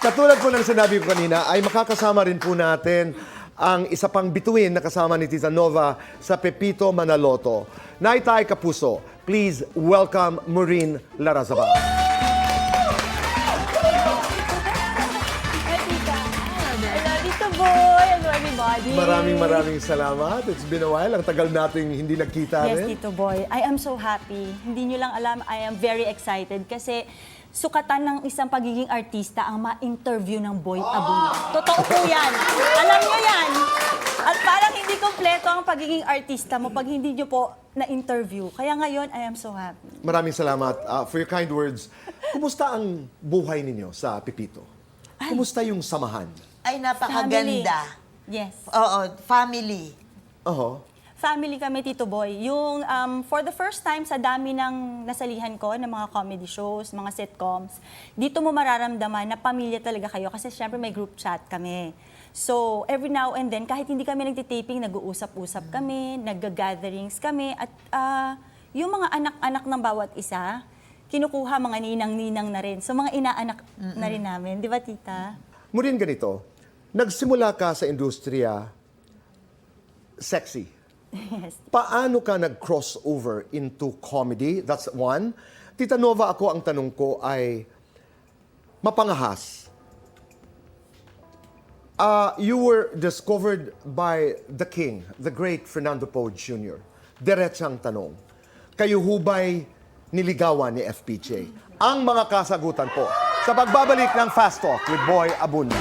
Katulad po ng sinabi ko kanina, ay makakasama rin po natin ang isa pang bituin na kasama ni Tita Nova sa Pepito Manaloto. Naitay Kapuso, please welcome Maureen Larazabal. Hello, Tito Boy. Hello, everybody. Maraming salamat. It's been a while. Ang tagal nating hindi nagkita Yes, rin. Tito Boy. I am so happy. Hindi nyo lang alam, I am very excited kasi sukatan ng isang pagiging artista ang ma-interview ng Boy Abunda. Totoo po yan. Alam nyo yan. At parang hindi kompleto ang pagiging artista mo pag hindi nyo po na-interview. Kaya ngayon, I am so happy. Maraming salamat for your kind words. Kumusta ang buhay ninyo sa Pepito? Kumusta yung samahan? Ay, napakaganda. Yes. Oo, family. Oho. Family kami, Tito Boy. Yung for the first time sa dami ng nasalihan ko ng mga comedy shows, mga sitcoms, dito mo mararamdaman na pamilya talaga kayo kasi syempre may group chat kami. So, every now and then, kahit hindi kami nagtitaping, nag-uusap-usap kami, nag-gatherings kami, at yung mga anak-anak ng bawat isa, kinukuha mga ninang-ninang na rin. So, mga inaanak na rin namin. Di ba, tita? Maureen, ganito. Nagsimula ka sa industriya sexy. Yes. Paano ka nag-crossover into comedy? That's one. Tita Nova, ako ang tanong ko ay mapangahas. You were discovered by the king, the great Fernando Poe Jr. Diretsang tanong. Kayo hubay niligawan ni FPJ? Ang mga kasagutan po sa pagbabalik ng Fast Talk with Boy Abunda.